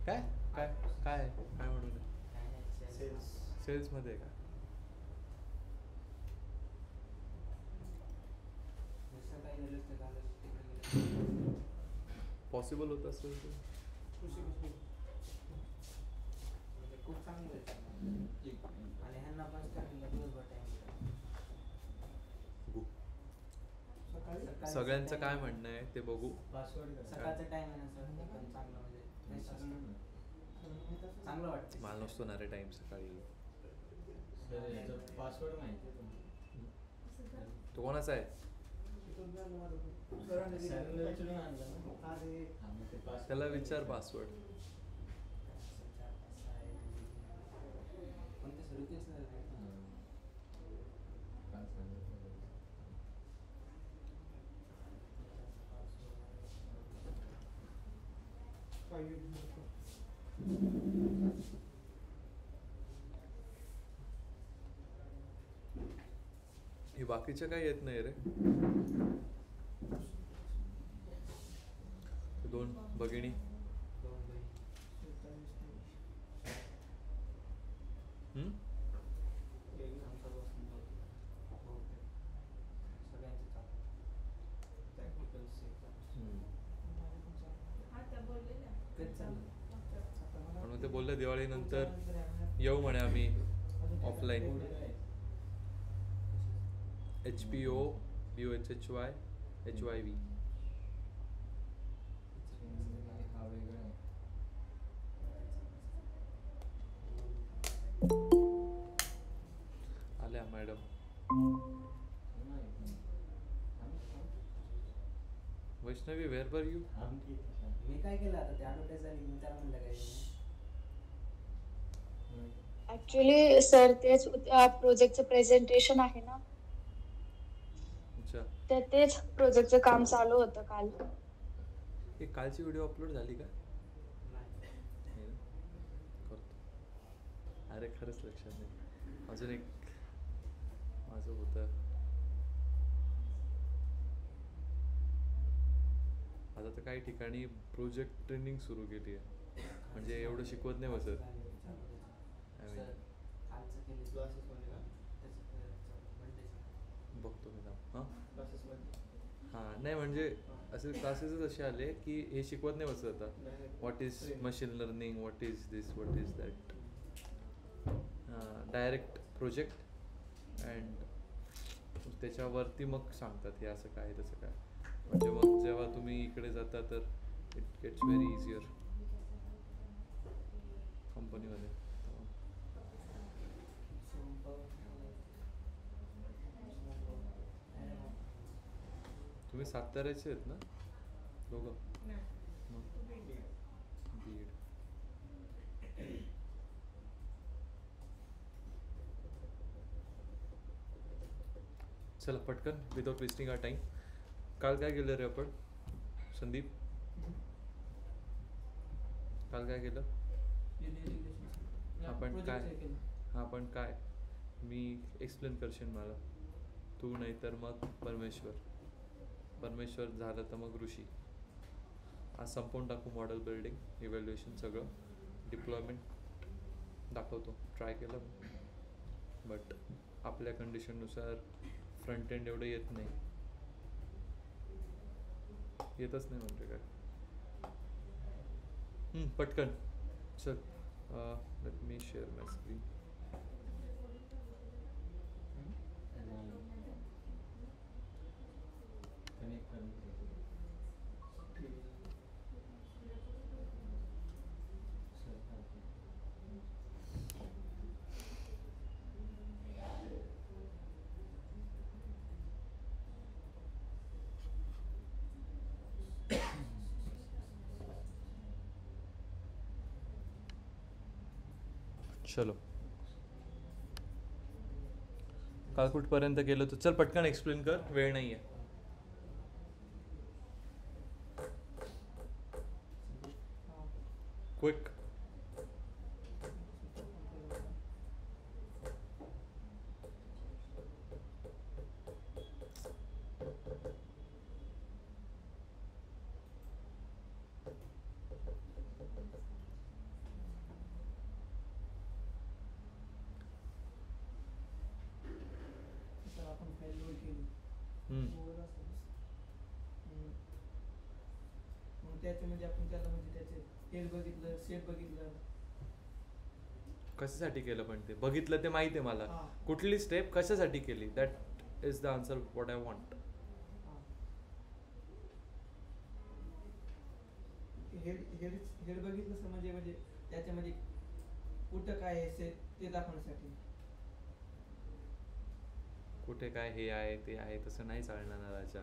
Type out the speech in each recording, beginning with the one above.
काय काय काय काय म्हणून सेल्स. सेल्समध्ये आहे का? पॉसिबल होत असेल तर खूप चांगलं आहे आणि ह्यांना पण दिवसभर टाइम बघू. सकाळी सगळ्यांचं काय म्हणणं आहे ते बघू. सकाळचा टाइम आहे ना सर, ते पण चांगलं म्हणजे फ्रेश असतं. चांगलं वाटतं. मला नसतो ना रे टाइम सकाळी. पासवर्ड माहिती आहे तुम्हाला? तो कोणाचा आहे? त्याला विचार पासवर्ड. कोणते सर होते सर? हे बाकीचं काय येत नाही रे. दोन भगिनी. म्हणून ते बोलले दिवाळीनंतर येऊ म्हणे आम्ही ऑफलाईन. HPOBOHHYHYV. आल्या madam. Vaishnavi where are you? मी काय केलं आता, ते ॲडव्हर्टाईज झाली, मी त्याला म्हणलं काय ऍक्च्युली सर तेच प्रोजेक्टचं प्रेझेंटेशन आहे ना, अच्छा. तर तेच प्रोजेक्टचं काम चालू होतं काल. हे कालची व्हिडिओ अपलोड झाली का? नाही. हे ना? करतो. अरे खरंच लक्षात नाही. अजून एक माझं होतं. आता तर काही ठिकाणी प्रोजेक्ट ट्रेनिंग सुरू केली आहे. म्हणजे एवढं शिकवत नाही बसत. बघतो मी हां हां. नाही म्हणजे असे क्लासेसच असे आले की हे शिकवत नाही बसत आता. What is machine learning, what is this, what is that. Direct project and त्याच्यावरती मग सांगतात हे असं काय तसं काय. म्हणजे मग जेव्हा तुम्ही इकडे जाता तर इट गेट्स व्हेरी इझियर कंपनीमध्ये. तुम्ही साताऱ्याचे आहेत ना दोघं? बीड. चला पटकन विदाउट वेस्टिंग आर टाइम. काल काय केलं रे आपण संदीप? काल काय केलं आपण काय मी एक्सप्लेन करशील मला तू, नाही तर मग परमेश्वर झालं तर मग ऋषी. आज संपवून टाकू मॉडेल बिल्डिंग, इव्हॅल्युएशन सगळं. डिप्लॉयमेंट दाखवतो. ट्राय केलं बट आपल्या कंडिशननुसार फ्रंट एंड एवढं येत नाही. येतच नाही म्हणजे काय. पटकन चल. लेट मी शेअर माय स्क्रीन. चलो काल कुठपर्यंत गेलो तर चल पटकन एक्सप्लेन कर, वेळ नाही आहे. क्विक. त्याच्यामध्ये आपण त्याला म्हणजे त्याचे हेड बघितलं, शेप बघितलं. कशासाठी केलं पण ते बघितलं ते माहिती आहे मला. हा. कुठली स्टेप कशासाठी केली, that is the answer what I want. हा. हेड हेड हेड बघितलं सर, म्हणजे त्याच्यामध्ये कुठं काय आहे ते दाखवण्यासाठी. कुठे काय हे आहे ते आहे तसं नाही चालणार ना राजा.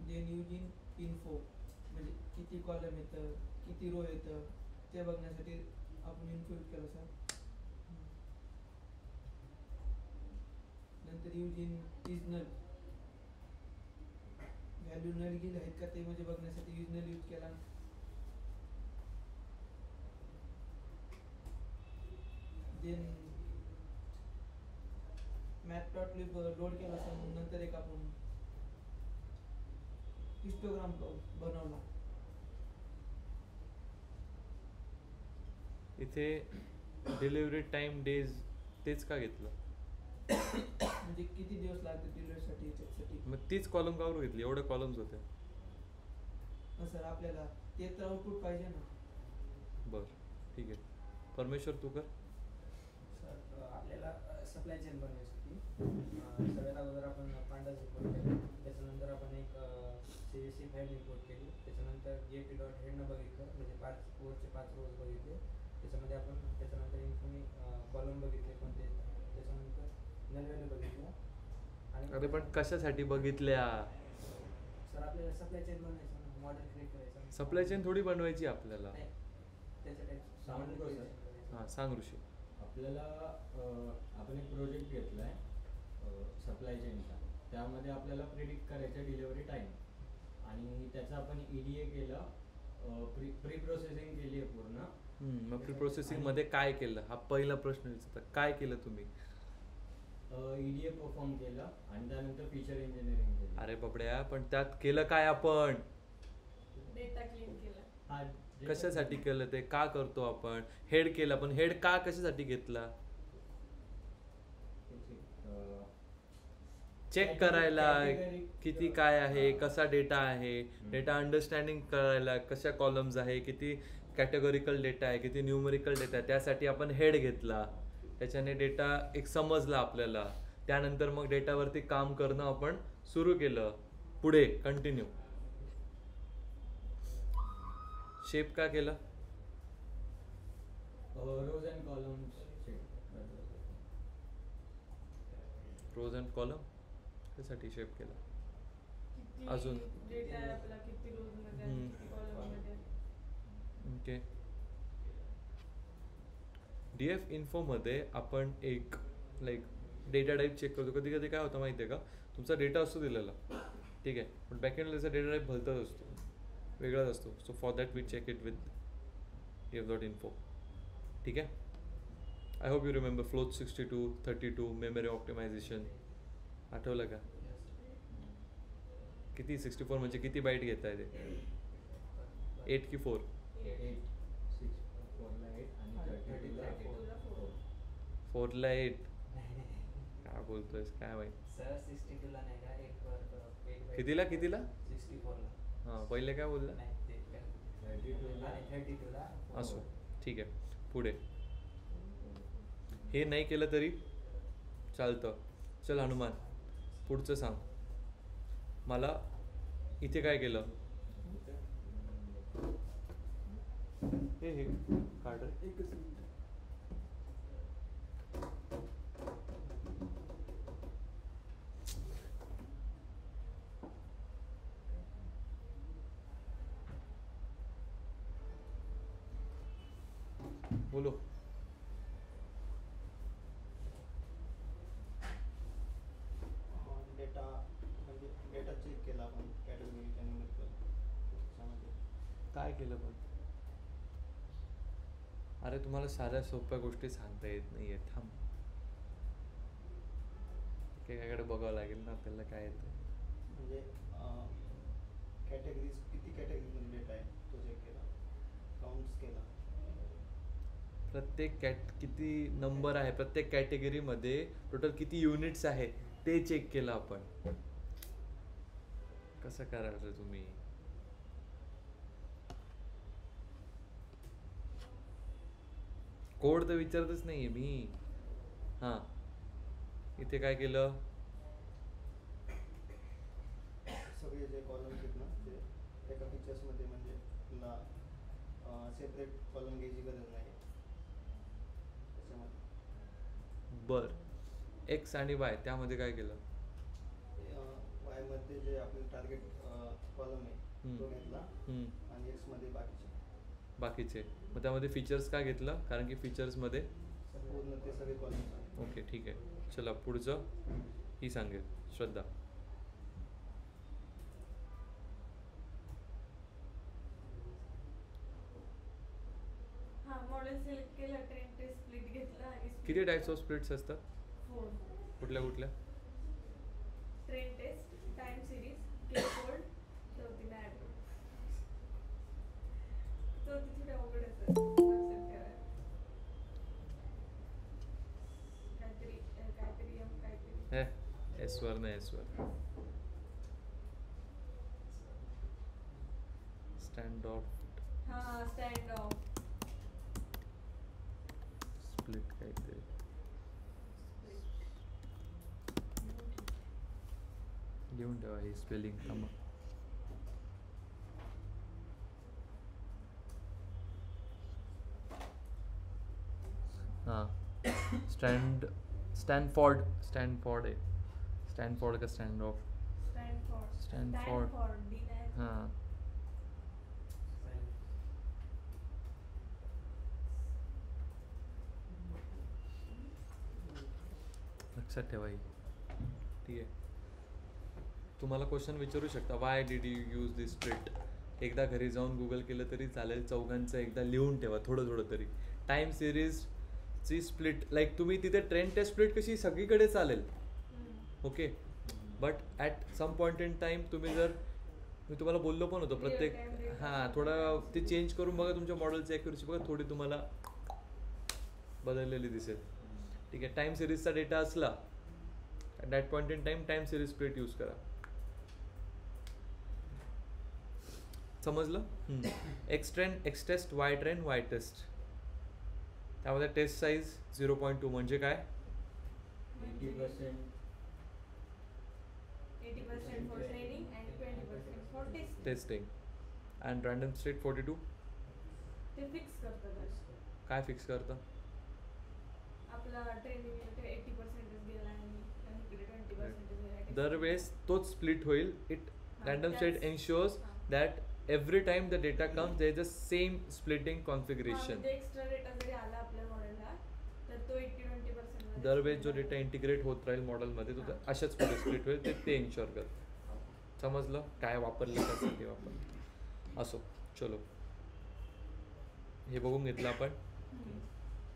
देन यूजिंग इन्फो म्हणजे किती कॉलम येतं, किती रो येतं ते बघण्यासाठी आपण इन्फो यूज केला सर. नंतर using is null, value null गेले आहेत का ते म्हणजे बघण्यासाठी यूज नल यूज केला. देन मॅटप्लॉटलिब लोड केला सर. मग नंतर एक आपण हिस्टोग्राम बनवला. इथे डिलिव्हरी टाइम डेज तेच का घेतलं, म्हणजे किती दिवस लागते डिलिव्हरीसाठी याच्यासाठी. मग तीच कॉलम कावर घेतली, एवढे कॉलम्स होते. सर आपल्याला ते तर आउटपुट पाहिजे ना. बर ठीक आहे. परमेश्वर तू कर. सर आपल्याला सप्लाय चेन बनवायची होती. सगळ्यात अगोदर आपण पांडाज इम्पोर्ट केलं, त्याच्यानंतर आपण एक CSC फाईल इम्पोर्ट केली, त्याच्यानंतर JP डॉट हेडनं बघितलं, म्हणजे 5 रोज बघितले. त्याच्यामध्ये आपण त्याच्यानंतर इन्फोनी कॉलम बघितले कोणते, त्याच्यानंतर नल व्हॅल्यू बघितलं. आणि अरे पण कशासाठी बघितल्या, सर आपल्याला सप्लाय चेन बनवायचं ना, मॉडेल क्रिएट करायचं. सप्लाय चेन थोडी बनवायची आपल्याला. नाही, त्याच्या सांगू का सर? हां सांग ऋषी. आपल्याला आपण एक प्रोजेक्ट घेतला आहे सप्लाय चेनचा. त्यामध्ये आपल्याला प्रिडिक्ट करायचं डिलिव्हरी टाईम, आणि त्याचा आपण EDA केलं, प्री प्रोसेसिंग केली आहे पूर्ण. मग प्री प्रोसेसिंग मध्ये काय केलं, हा पहिला प्रश्न विचारता. काय केलं तुम्ही. EDA परफॉर्म केलं आणि त्यानंतर फीचर इंजिनिअरिंग केली. अरे बबड्या, पण त्यात केलं काय आपण, डेटा क्लीन केला. हा कशासाठी केलं ते, का करतो आपण. हेड केला, पण हेड का कशासाठी घेतला, चेक करायला किती काय आहे, कसा डेटा आहे, डेटा अंडरस्टँडिंग करायला कशा कॉलम्स आहे, किती कॅटेगोरिकल डेटा आहे, किती न्यूमरिकल डेटा आहे, त्यासाठी आपण हेड घेतला. त्याच्याने डेटा एक समजला आपल्याला. त्यानंतर मग डेटावरती काम करणं आपण सुरू केलं. पुढे कंटिन्यू. शेप का केलं, rows and columns rows and column त्यासाठी शेप केला. किती अजून? डेटा आहे आपला, किती रोज मध्ये आहे, किती कॉलम मध्ये आहे. ओके. DF इन्फो मध्ये आपण एक लाईक डेटा टाईप चेक करतो. कधी कधी काय होतं माहिती आहे का, तुमचा डेटा असतो दिलेला, ठीक आहे, पण बॅकएंडला त्याचा डेटा टाईप भलताच असतो, वेगळाच असतो. So for that we check it with DF.info. ठीक आहे. I hope you remember float 62, 32, memory optimisation. आठवलं का, किती 64 म्हणजे किती बाईट घेत आहे ते, 8 की 4. 8, 6, 4ला 8 आणि 32ला 4. 4ला 8. काय बोलतोयस काय माहिती. सर 62ला नाही का, 8 वर कितीला 64ला. हां पहिले काय बोलला. नाही ते 32ला 32ला असो ठीक आहे. पुढे हे नाही केलं तरी चालतं. चल हनुमान, पुढचं सांग मला. इथे काय केलं, हे काढ रे. एकच मिनिट. बोलो. डेटा म्हणजे डेटा चेक केला आपण कॅटेगरी न्यूमेरिकल त्याच्यामध्ये. काय केलं पण, अरे तुम्हाला साऱ्या सोप्या गोष्टी सांगता येत नाहीये. थांब, एकेकाकडे बघावं लागेल ना आपल्याला काय येतं. म्हणजे कॅटेगरीज किती कॅटेगरीमध्ये डेटा आहे तो चेक केला, काउंट्स केला. प्रत्येक किती नंबर आहे प्रत्येक कॅटेगरीमध्ये, टोटल किती युनिट्स आहे ते चेक केलं आपण. कसं करायचं तुम्ही? कोड तर विचारतच नाहीये मी. हां, इथे काय केलं? सगळे जे कॉलम्स आहेत ना ते एका फीचर्समध्ये, म्हणजे तुला सेपरेट कॉलम घ्यायची गरज नाही त्याच्यामध्ये. बर, एक्स आणि वाय त्यामध्ये काय केलं? वायमध्ये जे आपले टार्गेट कॉलम आहे तो घेतला आणि एक्समध्ये बाकीचे. मग त्यामध्ये फीचर्स काय घेतलं? कारण की फीचर्समध्ये पूर्ण ते सगळे कॉलम्स. ओके, ठीक आहे. चला पुढचं ही सांगेल श्रद्धा. हा, मॉडेल सिलेक्ट केलं, ट्रेन टेस्ट स्प्लिट घेतला आणि किती टाइप्स ऑफ स्प्लिट्स असतात? 4. कुठल्या कुठल्या? ट्रेन टेस्ट, टाइम सिरीज, के फोल्ड, चौथी ॲड. चौथी थोडी अवघड असतात, लक्षात ठेवायला. काहीतरी काहीतरी एस वर नाही, एस वर. स्टँड ऑफ हा, स्टँड ऑफ स्प्लिट काहीतरी. लिहून ठेवा ही स्पेलिंग. थांबा. हां, स्टॅनफोर्ड आहे. स्टॅनफोर्ड का स्टँड ऑफ? स्टॅनफोर्ड. हां, लक्षात ठेवा ही. ठीक आहे. तुम्हाला क्वेश्चन विचारू शकता, why did you use this split? एकदा घरी जाऊन गुगल केलं तरी चालेल. चौघांचं एकदा लिहून ठेवा थोडं थोडं तरी. टाइम सिरीजची स्प्लिट, लाईक तुम्ही तिथे ट्रेन टेस्ट स्प्लिट कशी सगळीकडे चालेल, okay. But at some point in time तुम्ही जर, मी तुम्हाला बोललो पण होतो प्रत्येक, हां, थोडं ते चेंज करून बघा तुमच्या मॉडेलची ॲक्युरसी बघा, थोडी तुम्हाला बदललेली दिसेल. ठीक आहे. टाइम सिरीजचा डेटा असला that point in time time series split use करा. समजलं? X test, y test. त्यामध्ये टेस्ट साईज 0.2 म्हणजे काय? 80% 80% for training and 20% for testing. Testing. And random state 42. ते फिक्स करतात. काय फिक्स करतं? आपला ट्रेनिंग 80% गेला आणि इकडे 20% गेला. दरवेळेस तोच स्प्लिट होईल. It random state ensures that every time the data comes there is a same splitting configuration. म्हणजे एक्स्ट्रा डेटा जरी आला आपल्या मॉडेलला तर तो 80-20% दरवेळेस जो डेटा इंटिग्रेट होत राहील मॉडेलमध्ये तो अशाच पुढे स्प्लिट होईल, ते एन्श्योर कर. समजलं? काय वापरलं कसं ते वापरलं. असो, चलो हे बघून घेतलं आपण.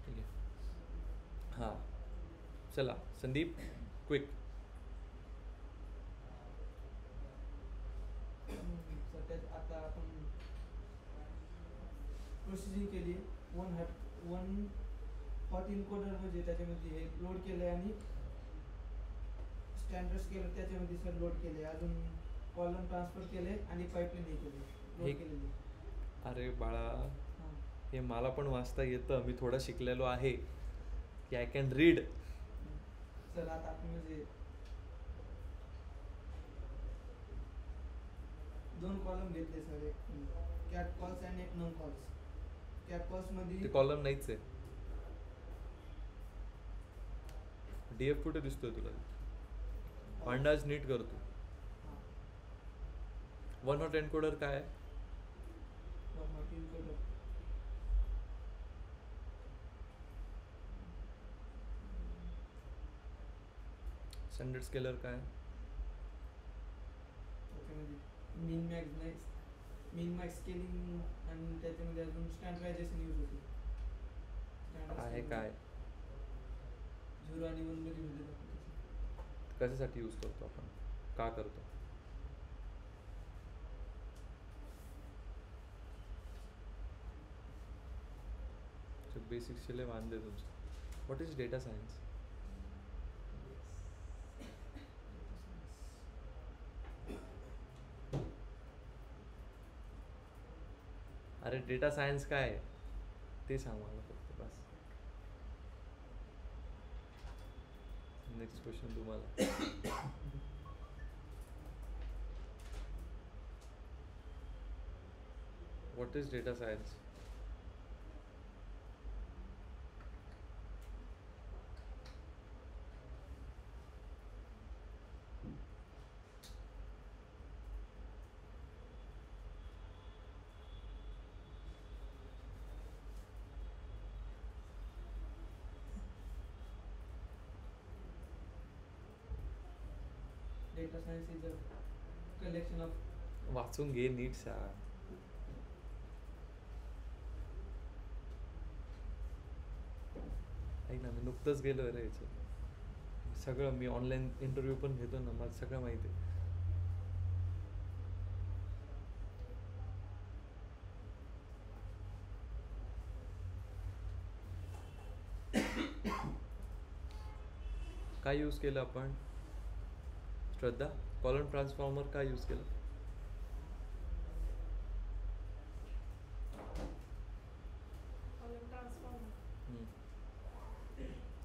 ठीक आहे. हां, चला संदीप क्विक. आता आपण प्रोसेसिंग केली. वन हॉट इनकोडर म्हणजे त्याच्यामध्ये हे लोड केलं आणि स्टँडर्ड स्केलर त्याच्यामध्ये सर लोड केले. अजून कॉलम ट्रान्सफर केले आणि पाईपलाईन हे केले, लोड केलेली. अरे बाळा, हे मला पण वाचता येतं, मी थोडं शिकलेलो आहे की आय कॅन रीड. सर आता आपण म्हणजे 2 कॉलम घेतले सर, कॅट कॉल्स आणि एक नॉन कॉल्स. कॅट कॉल्स मध्ये ते कॉलम नाहीच आहे. डीएफ कुठे दिसतोय तुला? पांडाज नीट करतो. वन हॉट एन्कोडर काय आहे? स्टँडर्ड स्केलर काय? मीन मॅक्स स्केलिंग आणि त्याच्यामध्ये अजून स्टँडर्डायझेशन यूज होते. आहे काय? 0 आणि 1 मध्ये म्हणजे कशासाठी यूज करतो आपण? का करतो? बेसिक्सचे लय वांदे तुमचं. What is data science? अरे डेटा सायन्स काय आहे ते सांग मला फक्त बस. नेक्स्ट क्वेश्चन तुम्हाला. What is data science? Data science is a collection of वाचून घे नीट सांग. ऐक ना, मी नुकतंच गेलो रे याचं सगळं. मी ऑनलाईन इंटरव्ह्यू पण घेतो ना, मला सगळं माहिती आहे. काय यूज केलं आपण श्रद्धा? कॉलम ट्रान्सफॉर्मर काय यूज केलं? कॉलम ट्रान्सफॉर्मर हम्म.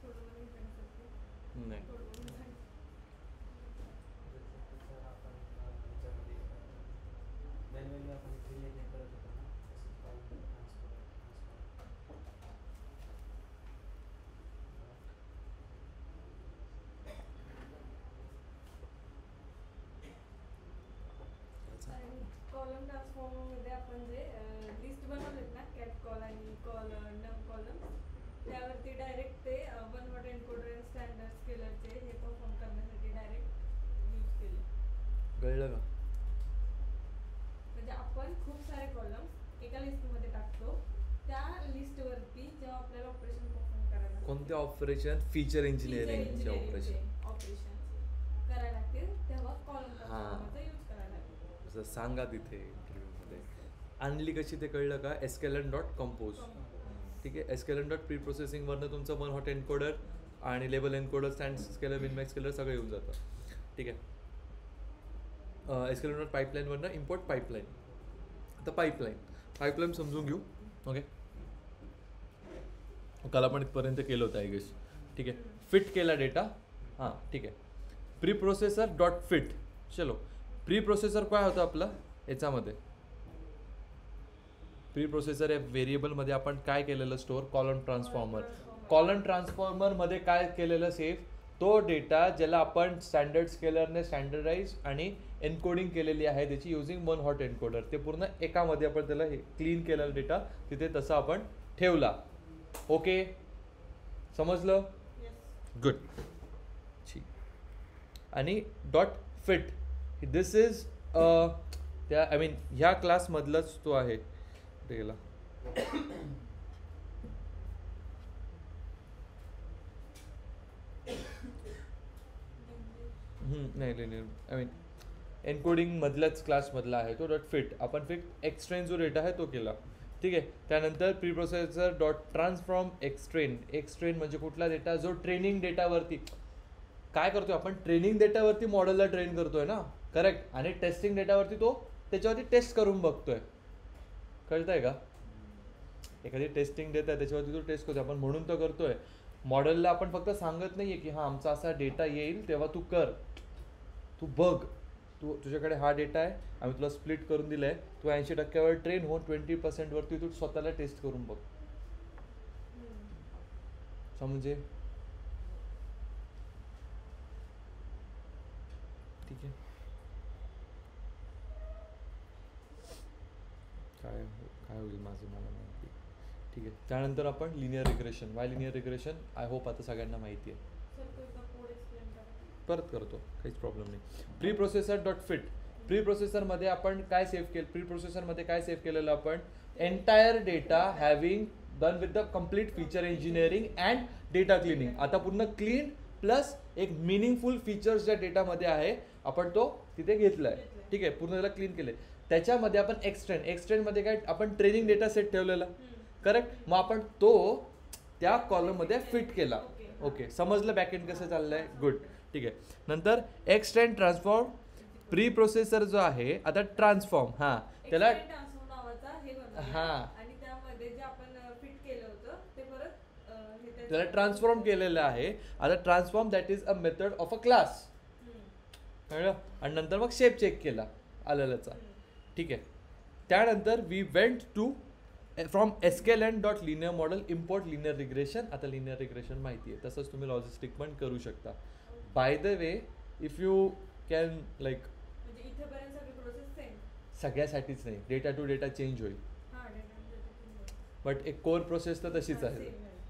थोडं मला हे करण्यासाठी नाही. थोडं मला सांग. जसं आपण ह्याच्यामध्ये मॅन्युअली आपण क्रिएट करत होतो ना, तसंच कॉलम आणि कॉलम ट्रान्सफॉर्मरमध्ये आपण जे लिस्ट बनवलेत ना, कॅट कॉल आणि नम कॉलम, त्यावरती डायरेक्ट ते वन हॉट एन्कोडर आणि स्टँडर्ड स्केलरचे हे परफॉर्म करण्यासाठी डायरेक्ट यूज केले. कळलं का? म्हणजे आपण खूप सारे कॉलम्स एका लिस्टमध्ये टाकतो, त्या लिस्टवरती जेव्हा आपल्याला ऑपरेशन परफॉर्म करायला लागते, कोणते ऑपरेशन? फीचर इंजिनिअरिंगचे ऑपरेशन ऑपरेशन करायला लागतील, तेव्हा कॉलम हां. ट्रान्सफॉर्मरचा यूज करायला लागतो. असं सांगा तिथे इंटरव्ह्यूमध्ये. आणली कशी ते कळलं का? Sklearn dot compose. ठीक आहे. एसकेलन डॉट प्री प्रोसेसिंगवरनं तुमचं वन हॉट एन्कोडर आणि लेबल एन्कोडर, स्टँड स्केलर, मिन मॅक्स स्केलर सगळं येऊन जातं. ठीक आहे. Sklearn dot पाईपलाईनवरनं import pipeline. आता पाईपलाईन समजून घेऊ. ओके. काल आपण इथपर्यंत केलं होतं आय गेस. ठीक आहे. फिट केला डेटा. हां ठीक आहे. Pre processor dot fit. चलो, प्री प्रोसेसर काय होतं आपलं याच्यामध्ये? प्री प्रोसेसर या व्हेरिएबलमध्ये आपण काय केलेलं स्टोअर? Column transformer. कॉलम ट्रान्सफॉर्मरमध्ये काय केलेलं सेव्ह? तो डेटा ज्याला आपण स्टँडर्ड स्केलरने स्टँडर्डाइज आणि एन्कोडिंग केलेली आहे त्याची युझिंग वन हॉट एन्कोडर, ते पूर्ण एकामध्ये आपण त्याला हे क्लीन केलेला डेटा तिथे तसा आपण ठेवला. ओके, समजलं? गुड. ठीक. आणि डॉट फिट, दिस इज त्या आय मीन ह्या क्लासमधलाच तो आहे. कुठे गेला? नाही आय मीन एन्कोडिंग मधल्याच क्लासमधला आहे तो. डॉट फिट आपण फिट एक्सट्रेन जो डेटा आहे तो केला. ठीक आहे. त्यानंतर प्री प्रोसेसर डॉट ट्रान्सफॉर्म एक्सट्रेन म्हणजे कुठला डेटा? जो ट्रेनिंग डेटावरती काय करतोय आपण? ट्रेनिंग डेटावरती मॉडेलला ट्रेन करतोय ना, करेक्ट. आणि टेस्टिंग डेटावरती तो त्याच्यावरती टेस्ट करून बघतोय. कळतंय का? एखादी टेस्टिंग डेटा त्याच्यावरती तो टेस्ट करतोय आपण, म्हणून तो करतोय. मॉडेलला आपण फक्त सांगत नाहीये की हा आमचा असा डेटा येईल तेव्हा तू कर, तू बघ, तुझ्याकडे हा डेटा आहे, आम्ही तुला स्प्लिट करून दिलाय, तू 80% ट्रेन हो, 20% वरती तू स्वतःला टेस्ट करून बघ. समजे? ठीक आहे. काय होईल माझं मला माहिती. ठीक आहे. त्यानंतर आपण linear regression. Y linear regression I hope आता सगळ्यांना माहिती आहे. परत करतो, काहीच प्रॉब्लेम नाही. Pre processor dot fit. Pre प्रोसेसरमध्ये आपण काय सेव्ह केलं? प्री प्रोसेसरमध्ये काय सेव्ह केलेलं आपण? Entire data having done with the complete feature engineering and data cleaning. आता पूर्ण क्लीन प्लस एक मिनिंगफुल फीचर्स ज्या डेटामध्ये आहे आपण तो तिथे घेतलाय. ठीक आहे. पूर्ण त्याला क्लीन केले. त्याच्यामध्ये आपण एक्सटेंडमध्ये काय आपण ट्रेनिंग डेटा सेट ठेवलेला, करेक्ट. मग आपण तो त्या कॉलममध्ये फिट केला. ओके, समजलं बॅकएंड कसं चाललंय? गुड. ठीक आहे. नंतर एक्सटेंड ट्रान्सफॉर्म प्री प्रोसेसर जो आहे आता ट्रान्सफॉर्म, हां त्याला ट्रान्सफॉर्म नावाचा हे बनवला हां आणि त्यामध्ये जे आपण फिट केलं होतं ते परत हे त्याचं- त्याला ट्रान्सफॉर्म केलेलं आहे. आता transform that is a method of a class, कळलं? आणि नंतर मग शेप चेक केला आलेलाचा. ठीक आहे. त्यानंतर we went to from sklearn dot linear model import linear regression. आता लिनियर रिग्रेशन माहिती आहे, तसंच तुम्ही लॉजिस्टिक पण करू शकता. By the way if you can like म्हणजे इथेपर्यंत सगळी प्रोसेस सेम. सगळ्यासाठीच नाही, डेटा टू डेटा चेंज होईल, हां बट एक कोर प्रोसेस तर तशीच आहे.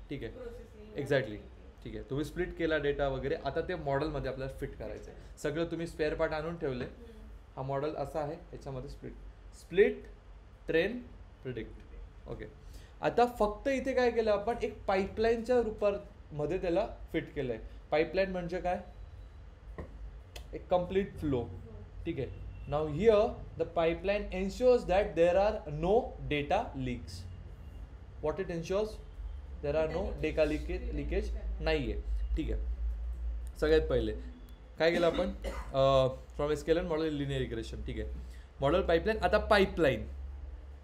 ठीक आहे, प्रोसेसिंग एक्झॅक्टली. ठीक आहे, तुम्ही स्प्लिट केला डेटा वगैरे. आता ते मॉडेलमध्ये आपल्याला फिट करायचं आहे. सगळं तुम्ही स्पेअर पार्ट आणून ठेवले. हा मॉडेल असा आहे, याच्यामध्ये स्प्लिट ट्रेन प्रिडिक्ट. ओके, आता फक्त इथे काय केलं आपण, एक पाईपलाईनच्या रूपामध्ये त्याला फिट केलं आहे. पाईपलाईन म्हणजे काय? एक कम्प्लीट फ्लो. ठीक आहे. Now here the pipeline ensures that there are no data leaks. What it ensures? There are no data leakage नाही आहे. ठीक आहे. सगळ्यात पहिले काय केलं आपण, from sklearn model linear regression. ठीक आहे. Model pipeline. आता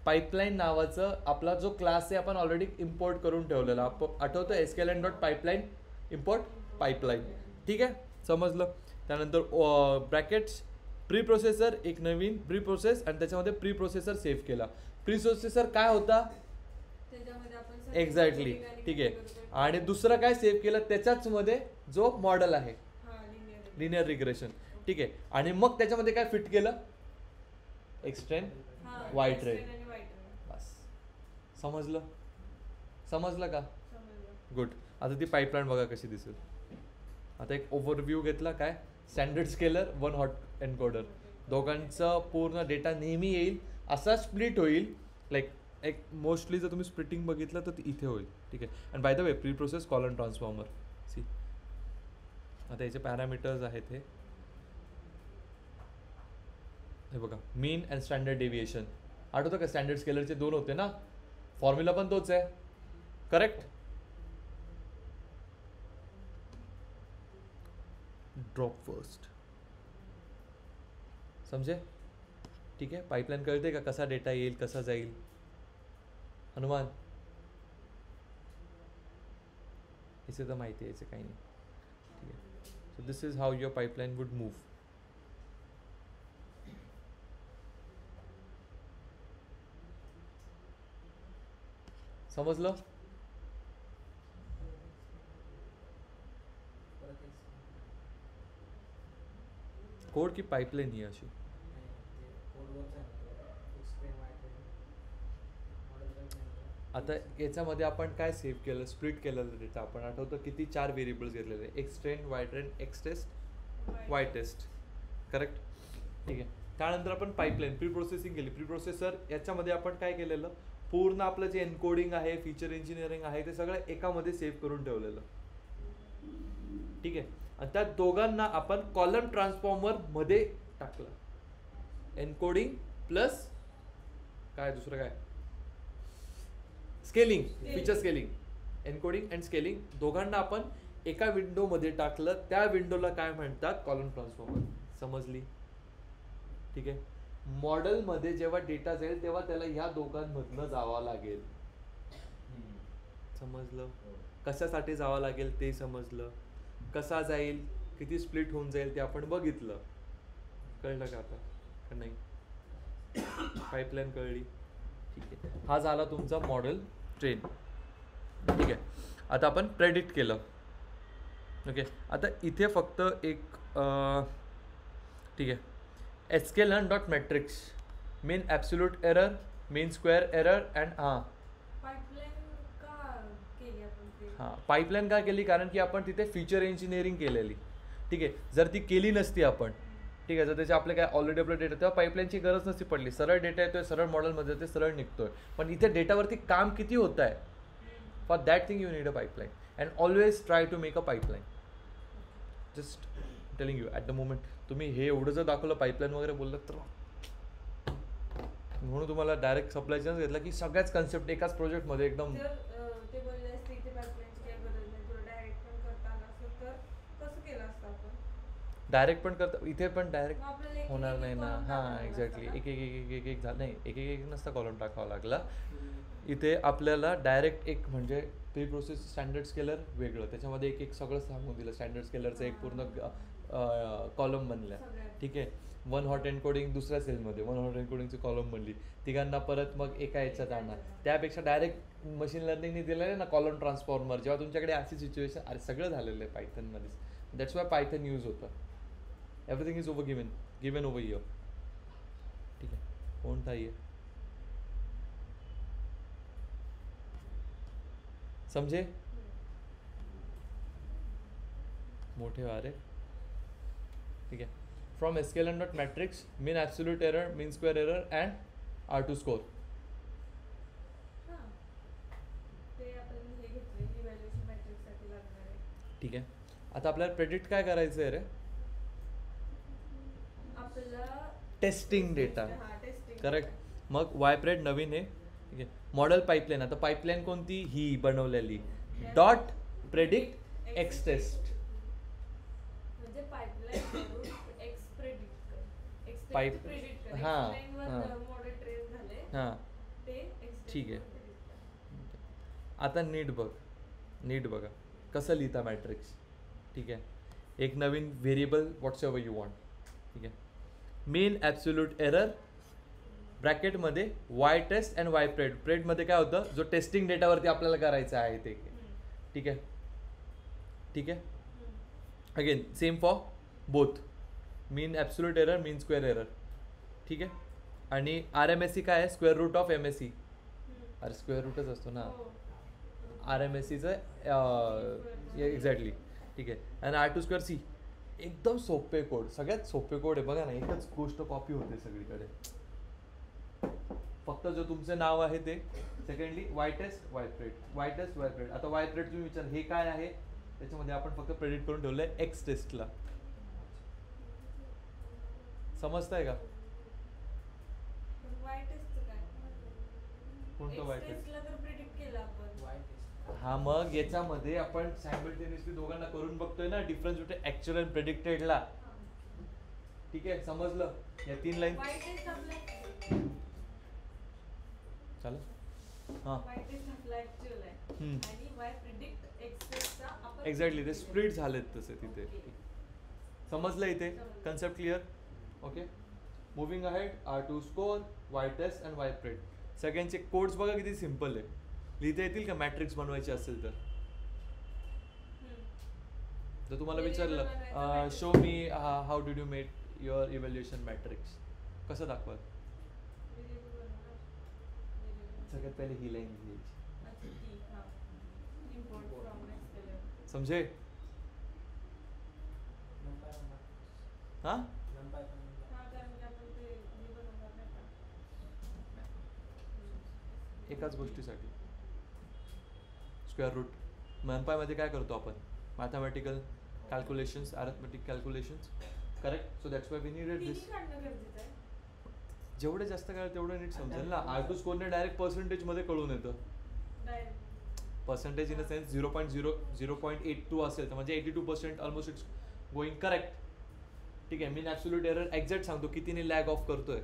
पाईपलाईन नावाचं आपला जो क्लास आहे आपण ऑलरेडी इम्पोर्ट करून ठेवलेला. आठवतं sklearn dot pipeline import pipeline. ठीक आहे, समजलं. त्यानंतर ब्रॅकेट्स प्री प्रोसेसर, एक नवीन प्री प्रोसेस आणि त्याच्यामध्ये प्री प्रोसेसर सेव्ह केला. प्री प्रोसेसर काय होता? त्याच्यामध्ये आपण एक्झॅक्टली. ठीक आहे. आणि दुसरं काय सेव्ह केलं त्याच्याच मध्ये जो मॉडेल आहे लिनियर रिग्रेशन. ठीक आहे. आणि मग त्याच्यामध्ये काय फिट केलं? एक्सटेंड वाईट रेट. बस, समजलं का? गुड. आता ती पाईपलाईन बघा कशी दिसेल. आता एक ओव्हरव्ह्यू घेतला. काय? Standard scalar, one hot encoder. दोघांचं पूर्ण डेटा नेहमी येईल, असा स्प्लिट होईल. लाईक एक मोस्टली जर तुम्ही स्प्लिटिंग बघितलं तर इथे होईल. ठीक आहे. And by the way pre process colon transformer. See, आता याचे पॅरामीटर्स आहेत हे बघा. Mean and standard deviation. आठवतं का? स्टँडर्ड स्केलरचे 2 होते ना. फॉर्म्युला पण तोच आहे, करेक्ट? Drop first. समजे? ठीक आहे. पाईपलाईन कळते का? कसा डेटा येईल, कसा जाईल? हनुमान इसे तर माहिती आहे, याचे काही नाही. ठीक आहे. So this is how your pipeline would move. समजलं? कोड की पाईपलाईन ही अशी. आता याच्यामध्ये आपण काय सेव्ह केलं? स्प्लिट केलेलं डेटा. आपण आठवतं किती 4 व्हेरिएबल्स घेतलेले, X train, Y train, X test, Y test. Correct? ठीक आहे. त्यानंतर आपण पाईपलाईन प्री प्रोसेसिंग केली. प्री प्रोसेसर याच्यामध्ये आपण काय केलेलं, पूर्ण आपलं जे एन्कोडिंग आहे, फीचर इंजिनिअरिंग आहे, ते सगळं एकामध्ये सेव्ह करून ठेवलेलं. ठीक आहे. आणि त्या दोघांना आपण कॉलम ट्रान्सफॉर्मर मध्ये टाकलं. एन्कोडिंग प्लस काय दुसरं काय, scaling, feature scaling. Encoding and scaling दोघांना आपण एका विंडोमध्ये टाकलं. त्या विंडोला काय म्हणतात? Column transformer. समजली? ठीक आहे. मॉडेलमध्ये जेव्हा डेटा जाईल तेव्हा त्याला ह्या दोघांमधनं जावं लागेल. समजलं? कशासाठी जावं लागेल ते समजलं. कसा जाईल, किती स्प्लिट होऊन जाईल ते आपण बघितलं. कळलं का आता का नाही? पाईपलाईन कळली? ठीक आहे. हा झाला तुमचा मॉडेल ट्रेन. ठीक आहे. आता आपण प्रेडिक्ट केलं. ओके. आता इथे फक्त एक ठीक आहे, sklearn dot matrix, main absolute error, main square error and pipeline का केली आपण ते? पाईपलाईन का केली? कारण की आपण तिथे फीचर इंजिनिअरिंग केलेली. ठीक आहे. जर ती केली नसती आपण, ठीक आहे, जर त्याचे आपले काय ऑलरेडी आपला डेटा, तेव्हा पाईपलाईनची गरज नसती पडली. सरळ डेटा येतोय, सरळ मॉडेलमध्ये येतोय, सरळ निघतोय. पण इथे डेटावरती काम किती होत आहे, for that thing you need a pipeline. And always try to make a pipeline. Just telling you at the moment. तुम्ही हे एवढं जर दाखवलं पाईपलाईन वगैरे बोललं तर, म्हणून तुम्हाला डायरेक्ट सप्लाय चेनच घेतला की सगळ्याच कन्सेप्ट एकाच प्रोजेक्टमध्ये एकदम. ते बोलले असते इथे पाईपलाईन डायरेक्ट पण करता, इथे पण मग डायरेक्ट आपल्याला एक- होणार एक- नाही एक ना. column हां टाकावा एक्झॅक्टली, लागतो एक एक एक एक एक झालं नाही, एक एक एक नसता कॉलम टाकावा लागला. इथे आपल्याला डायरेक्ट एक म्हणजे प्री प्रोसेस स्टँडर्ड स्केलर वेगळं, त्याच्यामध्ये एक एक सगळं सांगून दिलं. स्टँडर्ड स्केलरचं एक पूर्ण कॉलम बनल्या. सगळ्यात. ठीक आहे. वन हॉट एन्कोडिंग दुसऱ्या सेलमध्ये, वन हॉट एन्कोडिंगची कॉलम बनली. तिघांना परत मग एका याच्यात आणणार. त्यापेक्षा डायरेक्ट मशीन लर्निंगने दिलेलं आहे ना कॉलम ट्रान्सफॉर्मर, जेव्हा तुमच्याकडे अशी सिच्युएशन, अरे सगळं झालेलं आहे पायथनमध्येच. दॅट्स वाय पायथन यूज होतं. Everything is over given over here. ठीक आहे. कोणता आहे समझे? मोठे वारे. ठीक आहे. From SQL dot matrix, mean absolute error, mean square error and R2 score. हां. ते आपण हे घेतले इव्हॅल्युएशन मॅट्रिक्ससाठी लागणार आहे. ठीक आहे. आता आपल्याला प्रेडिक्ट काय करायचं आहे रे? आपल्याला टेस्टिंग डेटा. हां, टेस्टिंग करेक्ट. मग वायप्रेड नवीन आहे. ठीक आहे. Model pipeline. आता पाईपलाईन कोणती? ही बनवलेली डॉट प्रेडिक्ट एक्स टेस्ट. म्हणजे पाइपलाइन करून एक्स प्रेडिक्ट कर. एक्स Pipe- प्रेडिक्ट कर. हां, एक्सलाइनवर हां. मॉडेल ट्रेन झाले हां ते एक्स ठीक आहे. आता नीट बघा कसं लिहिता मॅट्रिक्स. ठीक आहे. एक नवीन variable whatever you want. ठीक आहे. मीन ॲब्सोल्यूट एरर ब्रॅकेटमध्ये Y test and Y pred. प्रेडमध्ये काय होतं, जो टेस्टिंग डेटावरती आपल्याला करायचं आहे ते. ठीक आहे. ठीक आहे. Again same for both. Mean absolute error, mean square error. ठीक आहे. आणि RMSE काय आहे? Square root of MSE. अरे स्क्वेअर रूटच असतो ना हो. RMSEचं. एक्झॅक्टली. ठीक आहे. आणि R2 स्क्वेअर सी. एकदम सोपे कोड, सगळ्यात सोपे कोड आहे. बघा ना, एकच गोष्ट कॉपी होते सगळीकडे. फक्त जो तुमचं नाव आहे ते. Secondly y test y pred, y test y pred. आता वाय प्रेड तुम्ही विचार हे काय आहे, त्याच्यामध्ये आपण फक्त प्रेडिक्ट करून ठेवलंय एक्स टेस्टला. समजतंय का? पण वाय टेस्टचं काय? कोणतं वाय एक्स टेस्ट? टेस्टला तर प्रेडिक्ट केलं आपण. Y test. हा मग याच्यामध्ये आपण सायमल्टेनियसली दोघांना करून बघतोय ना डिफरन्स बिटवीन ऍक्च्युअल अँड प्रेडिक्टेडला. ठीक आहे. समजलं? या 3 लाईन वाय टेस्ट आपला चालेल. हां वाय टेस्ट आपला ऍक्च्युअल आहे आणि वाय प्रेडिक्ट एक्स टेस्टचा आपण एक्झॅक्टली ते स्प्लिट झालेत तसे तिथे. ओके. समजलं इथे? समजलं. Concept clear? Okay. Moving ahead. R2 score, y test and Y pred. सगळ्यांचे कोड्स बघा किती सिम्पल आहे. लिहिता येतील का मॅट्रिक्स बनवायची असेल तर? जर तुम्हाला Variable विचारलं बनवायचं matrix. Show me how did you made your evaluation matrix, कसं दाखवाल? Variable बनवणार. Variable. सगळ्यात पहिले ही लाईन लिहायची. अच्छा, ती, हां. Import from SQL. समजे? NumPy म्हणा. हां NumPy पण म्हणा. हां, त्यामध्ये आपण ते हे बनवणार नाही का? एकाच गोष्टीसाठी स्क्वेअर रूट. NumPy मध्ये काय करतो आपण? Mathematical calculations, arithmetic calculations. Correct. So that's why we needed तिन्ही दिस. काढणं गरजेचं आहे. जेवढे जास्त काय तेवढं नीट समजेल ना. R2 स्कोरने डायरेक्ट पर्सेंटेजमध्ये कळून येतं. Direct. Percentage in the sense 0.82 असेल तर म्हणजे 82% ऑलमोस्ट इट्स गोईंग करेक्ट. ठीक आहे. मीन ॲब्सोल्यूट एरर एक्झॅक्ट सांगतो कितीने लॅग ऑफ करतोय.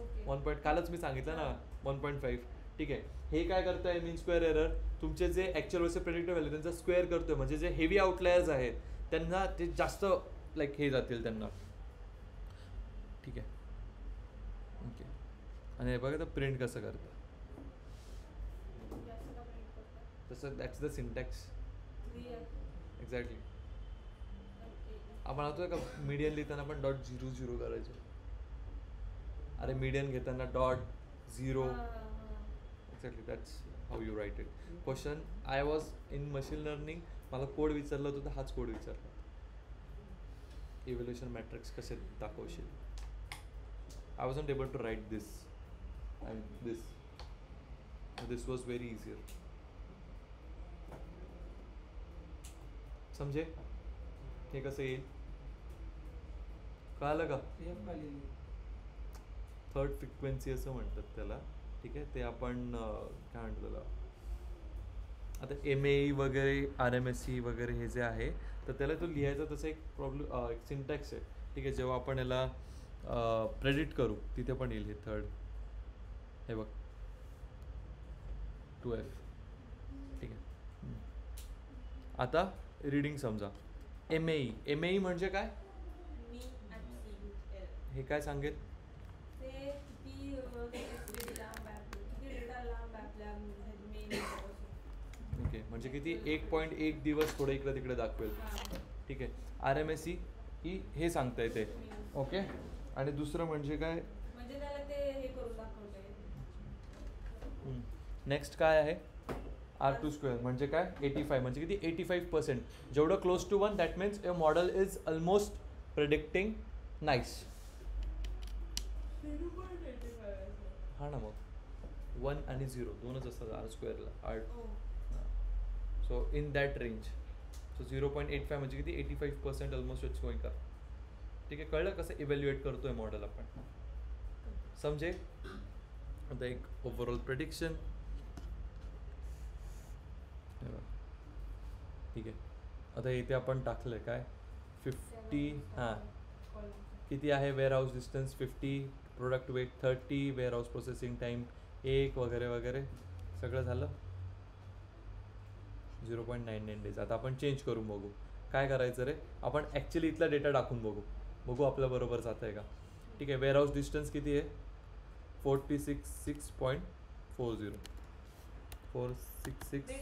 ओके. 1 पॉईंट कालच मी सांगितलं ना 1.5. ठीक आहे. हे काय करतोय मीन स्क्वेअर एरर, तुमचे जे ॲक्च्युअल वर्ष प्रेडिक्टिव्ह व्हॅल्यू त्यांचा स्क्वेअर करतोय, म्हणजे जे हेवी आउटलायर्स आहेत त्यांना ते जास्त लाईक हे जातील त्यांना. ठीक आहे. ओके. आणि हे बघा तर प्रिंट कसं करतं जास्त का print करतात? तसं. That's the syntax. Clear. Exactly. Okay. आपण आहोत का मीडियन लिहिताना आपण .00 करायचो. अरे मीडियन घेताना .0. हां, हां. Exactly that's how you write it. Question I was in machine learning, मला कोड विचारलं होतं तर हाच कोड विचारला. इव्हॅल्युएशन मॅट्रिक्स कसे दाखवशील. I was not able to write this and this was very easier. समजे? हे कसं येईल कळालं का? PF खाली थर्ड फ्रिक्वेन्सी असं म्हणतात त्याला. ठीक आहे. ते आपण काय म्हणतो त्याला, आता MAE वगैरे RMSE वगैरे हे जे आहे तर त्याला तो लिहायचा तसा एक प्रॉब्लेम एक सिंटॅक्स आहे. ठीक आहे, जेव्हा आपण याला प्रेडिक्ट करू तिथे पण येईल हे थर्ड. हे बघ 2F. ठीक आहे. आता रीडिंग समजा. MAE म्हणजे काय? Mean absolute error. हे काय सांगेल? ते किती लांब आहे किती डेटा लांब आहे आपल्या मेन डेटापासून. ओके, म्हणजे किती 1.1 दिवस थोडं इकडे तिकडे दाखवेल. ठीक आहे. RMSE हे सांगता येते. ओके, आणि दुसरं म्हणजे काय? म्हणजे त्याला ते हे करून दाखवता येते. नेक्स्ट काय आहे? R2² म्हणजे काय? 85 म्हणजे किती? 85%. जेवढं close to 1 that means your model is almost predicting nice. हा ना, मग 1 आणि 0 दोनच असतात R² ला. So in that range. So 0.85 म्हणजे किती? 85% ऑलमोस्ट इट्स गोइंग का. ठीक आहे, कळलं कसं इव्हॅल्युएट करतोय मॉडेल आपण? समजे. आता एक ओव्हरऑल प्रेडिक्शन. ठीक आहे, आता इथे आपण टाकलं काय 50. हां, किती आहे? Warehouse distance 50, product weight 30, warehouse processing time 1 वगैरे वगैरे सगळं झालं. 0.99 डेज. आता आपण चेंज करून बघू काय करायचं रे. आपण ॲक्च्युली इथला डेटा टाकून बघू आपल्या बरोबर जात आहे का. ठीक आहे, वेअर हाऊस डिस्टन्स किती आहे? 466.40 466.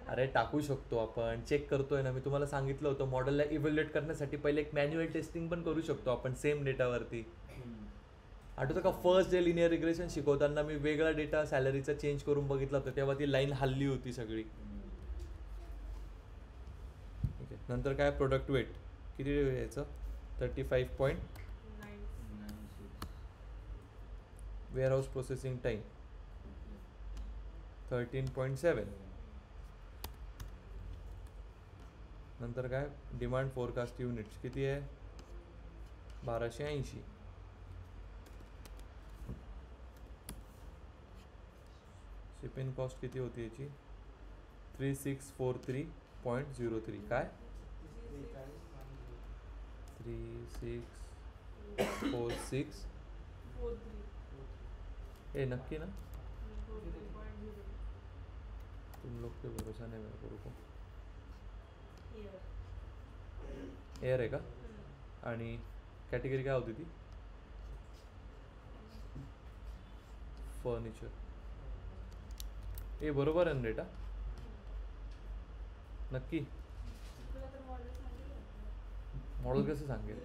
अरे टाकू शकतो आपण, चेक करतोय ना मी. तुम्हाला सांगितलं होतं मॉडेलला इव्हॅल्युएट करण्यासाठी पहिले एक मॅन्युअल टेस्टिंग पण करू शकतो आपण सेम डेटावरती. आठवतं का फर्स्ट डे लिनियर रिग्रेशन शिकवताना मी वेगळा डेटा सॅलरीचा चेंज करून बघितला होता, तेव्हा ती लाईन हल्ली होती सगळी. ठीक आहे, नंतर काय? प्रोडक्ट वेट किती यायचं? 35. Warehouse processing time 13.7. नंतर काय? डिमांड फोरकास्ट युनिट्स किती आहे? 1280. शिपिंग कॉस्ट किती होती याची? 3643.03. काय? 3646. ए नक्की ना? तुम लोग पे भरोसा नाही मेरे को. रुको. एअर आहे का? आणि कॅटेगरी काय होती ती? फर्निचर. ए बरोबर आहे ना डेटा? नक्की? मॉडेल कसं सांगेल?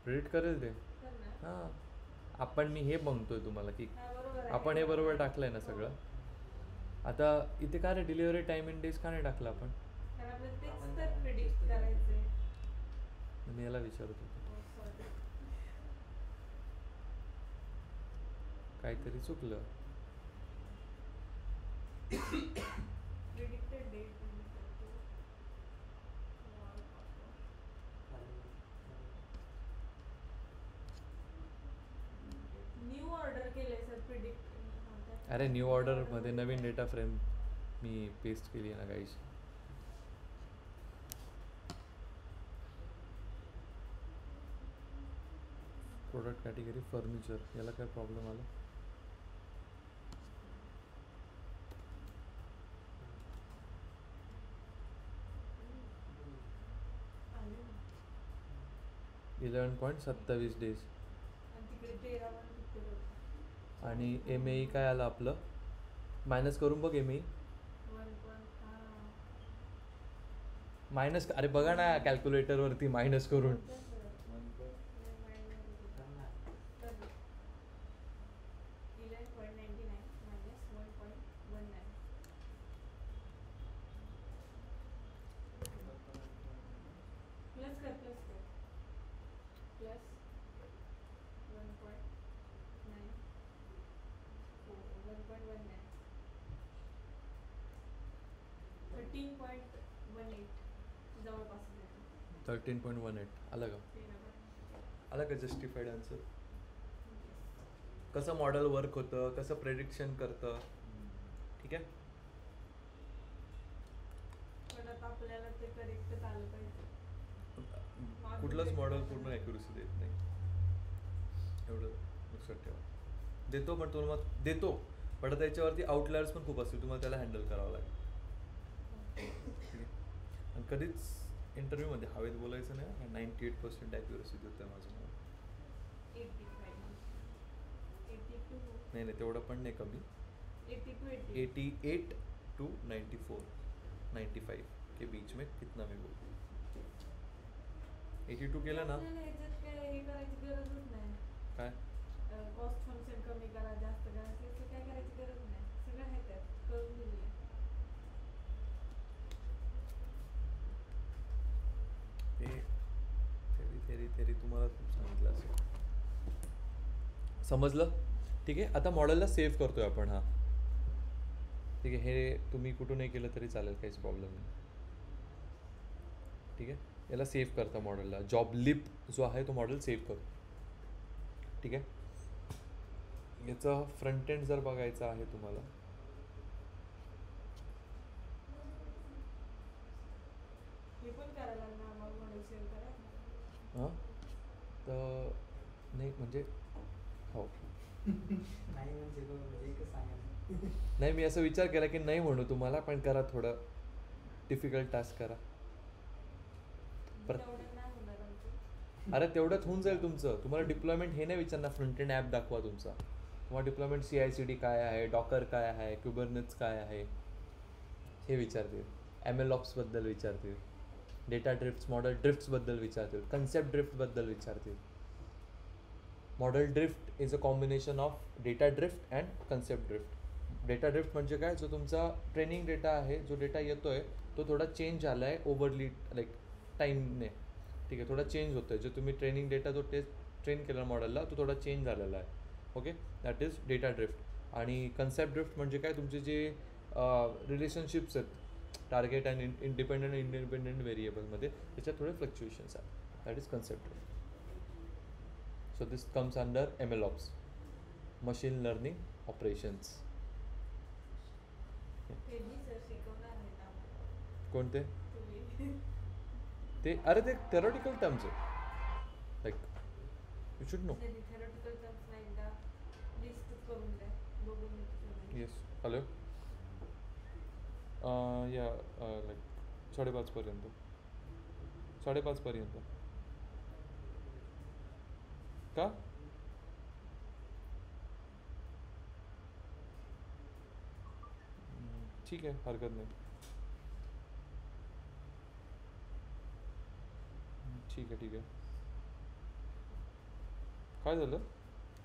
प्रेडिक्ट करेल ते. हां, आपण मी हे म्हणतोय तुम्हाला की आपण हे बरोबर टाकलंय ना सगळं. आता इथे काय रे डिलिव्हरी टाईम इन डेज का नाही टाकलं आपण? मी याला विचारत होतो, काहीतरी चुकलं. न्यू ऑर्डर केलंय सर प्रिडिक्ट. अरे न्यू ऑर्डरमध्ये नवीन डेटा फ्रेम मी पेस्ट केली आहे ना गाईस. प्रोडक्ट कॅटेगरी फर्निचर, याला काय प्रॉब्लेम आला? $11.27 days. आणि MAE काय आलं आपलं? मायनस करून बघ MAE. मायनस. अरे बघा ना कॅल्क्युलेटरवरती मायनस करून. जवळपास 13.18 आलं का? आलं का जस्टिफाईड आन्सर? कसं मॉडेल वर्क होतं, कसं प्रेडिक्शन करतं. ठीक आहे. पण आता आपल्याला ते करेक्टच आलं पाहिजे. कुठलंच मॉडेल पूर्ण ॲक्युरसी देत नाही, एवढं लक्षात ठेवा. देतो पण तुम्हाला देतो, पण त्याच्यावरती आउटलायर्स पण खूप असतील, तुम्हाला त्याला हँडल करावं लागेल. ठीक आहे. आणि कधीच इंटरव्ह्यूमध्ये हवेत बोलायचं नाही. 98% ॲक्युरसी देतं माझं नाव. 82 नाही तेवढं पण नाही, कमी. 88 to 94 95 के बीच में कितना मी बोलतो. 82 केलं ना. आपल्याला ह्याच्यात काय हे करायची गरजच नाही. काय कॉस्ट फंक्शन कमी करा, जास्त करा, त्याचं काय करायची गरज नाही. सगळं आहे त्यात, करून दिलेलं. ते थेरी तुम्हाला सांगितलं असेल, समजलं. ठीक आहे. आता मॉडेलला सेव्ह करतोय आपण. हा ठीक आहे. हे तुम्ही कुठूनही केलं तरी चालेल, काहीच प्रॉब्लेम नाही. ठीक आहे. याला सेव्ह करता मॉडेलला. जॉब लिप जो आहे तो मॉडेल सेव्ह करतो. ठीक आहे. याचं फ्रंट एंड जर बघायचं आहे तुम्हाला, हे पण करायला लागणार आम्हाला मॉडेल सेव्ह करायला. हां तर नाही म्हणजे हो नाही म्हणजे बघ, म्हणजे एकच सांगायचं. नाही, मी असं विचार केला की नाही म्हणू तुम्हाला, पण करा, थोडं डिफिकल्ट टास्क करा. तेवढं नाही होणार आमचं. अरे तेवढ्यात होऊन जाईल तुमचं. तुम्हाला डिप्लॉयमेंट हे नाही विचारणार, फ्रंट एंड ॲप दाखवा तुमचा. तुम्हाला डिप्लॉयमेंट CI/CD काय आहे, डॉकर काय आहे, क्युबरनेट्स काय आहे हे विचारतील. MLOps बद्दल विचारतील, डेटा ड्रिफ्ट्स, मॉडेल ड्रिफ्ट्सबद्दल विचारतील, कन्सेप्ट ड्रिफ्टबद्दल विचारतील. Model drift is a combination of data drift and concept drift. Data drift म्हणजे काय, जो तुमचा ट्रेनिंग डेटा आहे, जो डेटा येतो आहे तो थोडा चेंज झाला आहे ओव्हरली, लाईक टाईमने. ठीक आहे. थोडा चेंज होतो आहे. जो तुम्ही ट्रेनिंग डेटा जो ट्रेन केला मॉडेलला तो थोडा चेंज झालेला आहे. Okay, that is data drift. आणि कन्सेप्ट ड्रिफ्ट म्हणजे काय, तुमचे जे रिलेशनशिप्स आहेत टार्गेट अँड इंडिपेंडंट व्हेरिएबलमध्ये, त्याच्यात थोडे फ्लक्च्युएशन्स आहेत. That is concept drift. So this comes under MLOps, machine learning operations. ते बी सर शिकवणार आहेत आम्हाला. कोणते तुम्ही ते? अरे ते theoretical terms आहे, like you should know. त्यांनी theoretical terms ना एकदा list करून द्या, बघून घेतो. Yes. हॅलो. या लाईक 5:30 पर्यंत. 5:30 पर्यंत का? ठीक आहे, हरकत नाही. ठीक आहे, ठीक आहे. काय झालं?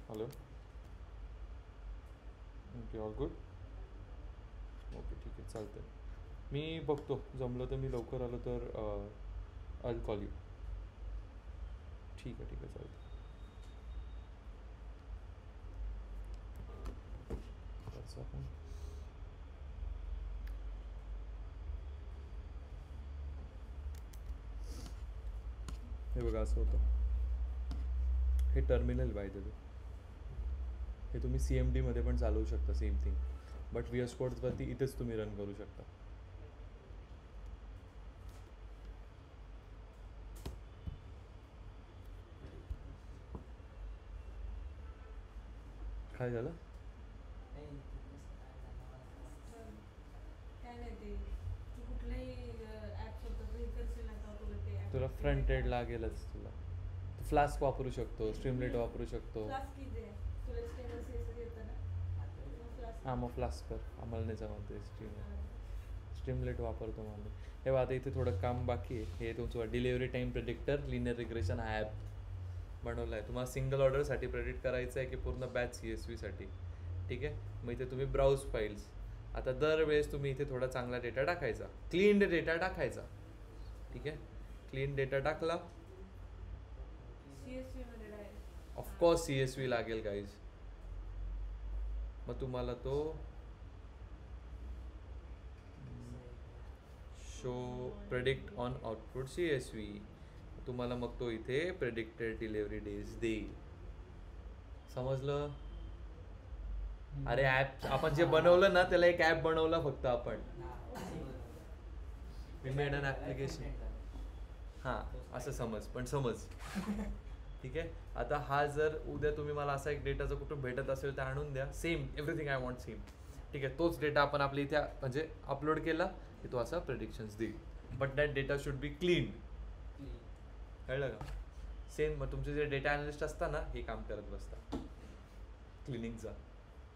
Hello. Okay, all good. Okay, ठीक आहे, चालतंय. मी बघतो, जमलं तर मी लवकर आलो तर आय विल कॉल यू. ठीक आहे, ठीक आहे, चालतं. आपण हे बघा, असं होतं. हे टर्मिनल बाय द वे, हे तुम्ही CMD मध्ये पण चालवू शकता, सेम थिंग. बट VS कोड्सवरती इथेच तुम्ही रन करू शकता. काय झालं? काय नाही, ते तू कुठलंही ॲप स्वतःच हे करशील ना तेव्हा तुला ते app तुला activate फ्रंट एंड करायला लागेलच. तुला फ्लास्क वापरू शकतो, स्ट्रीमलेट वापरू शकतो. Flask easy आहे. तुला HTML CSS येतं ना, मग Flask. हां, मग फ्लास्क कर. आम्हाला नाही जमत स्ट्रीमलेट वापरतो मग आम्ही. हे आता इथे थोडं काम बाकी आहे. हे तुमचं delivery time predictor linear regression app बनवलं आहे. तुम्हाला सिंगल ऑर्डरसाठी प्रेडिक्ट करायचं आहे की पूर्ण बॅच CSVसाठी. ठीक आहे. मग इथे तुम्ही ब्राउज फाईल्स. आता दरवेळेस तुम्ही इथे थोडा चांगला डेटा टाकायचा, क्लीन डेटा टाकायचा. ठीक आहे. क्लीन डेटा टाकला, CSV मध्ये direct. ऑफकोर्स CSV लागेल गाईज. मग तुम्हाला तो show predict on output CSV. तुम्हाला मग तो इथे प्रेडिक्टेड डिलिव्हरी डेज देईल. समजलं? अरे ऍप आपण जे बनवलं ना त्याला एक ऍप बनवला फक्त आपण. We made an application. हां असं समज पण समज ठीक आहे. आता हा जर उद्या तुम्ही मला असा एक डेटा जर कुठून भेटत असेल तर आणून द्या, same everything I want same. ठीक आहे, तोच डेटा आपण आपल्या इथे म्हणजे अपलोड केला की तो असा प्रेडिक्शन्स देईल, but that data should be clean. कळलं का? सेम मग तुमचे जे डेटा अनालिस्ट असतात ना हे काम करत बसतात क्लिनिंगचा,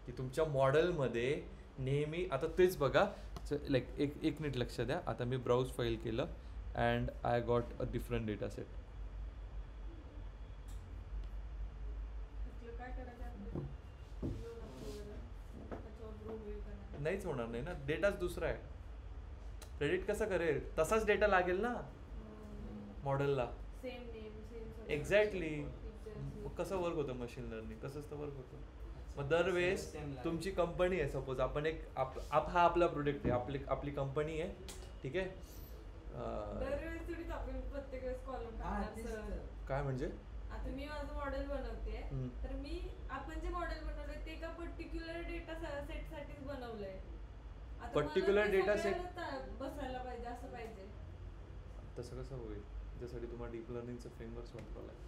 की तुमच्या मॉडेलमध्ये नेहमी आता तेच बघा लाईक एक मिनिट लक्ष द्या. आता मी ब्राउज फाईल केलं and I got a different data set. काय करायचं आपल्याला? येऊन आपल्याला त्याच्यावर grow होईल का नाही? नाहीच होणार नाही ना, डेटाच दुसरा आहे. प्रेडिक्ट कसं करेल? तसाच डेटा लागेल ना मॉडेलला. Same name same exactly. मग कसं वर्क होतं मशीन लर्निंग? तसंच तर वर्क होतं. मग दरवेळेस तुमची कंपनी आहे, सपोज आपण एक हा आपला प्रोडक्ट आहे, आपली कंपनी आहे, ठीक आहे. दरवेळेस थोडीच आपण प्रत्येक वेळेस कॉलम टाकणार. काय म्हणजे? आता मी माझं मॉडेल बनवते हम्म. तर मी आपण जे मॉडेल बनवलंय ते एका पर्टिक्युलर डेटा सेट साठीच बनवलंय. आता Particular मला ते data set- सगळ्याला बसायला पाहिजे असं पाहिजे. तसं कसं होईल? त्यासाठी तुम्हाला डीप लर्निंगचं फ्रेमवर्क वापरावं लागेल.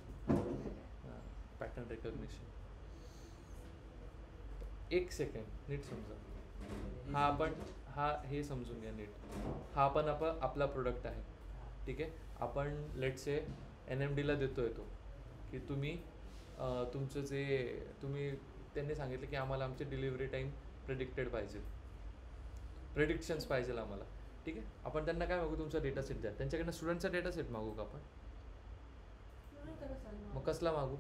Pattern recognition. एक सेकंड नीट समजा. हे समजून घ्या नीट. हा आपण आपला प्रोडक्ट आहे, ठीक आहे. आपण लेट्स से NMDला देतोय तो की तुम्ही तुमचं जे त्यांनी सांगितलं की आम्हाला आमचे डिलिव्हरी टाईम प्रेडिक्टेड पाहिजे, प्रेडिक्शन्स पाहिजे आम्हाला, ठीक आहे. आपण त्यांना काय मागू? तुमचा डेटा सेट द्या. त्यांच्याकडनं स्टुडंटचा डेटा सेट मागू का आपण? मग कसला मागू?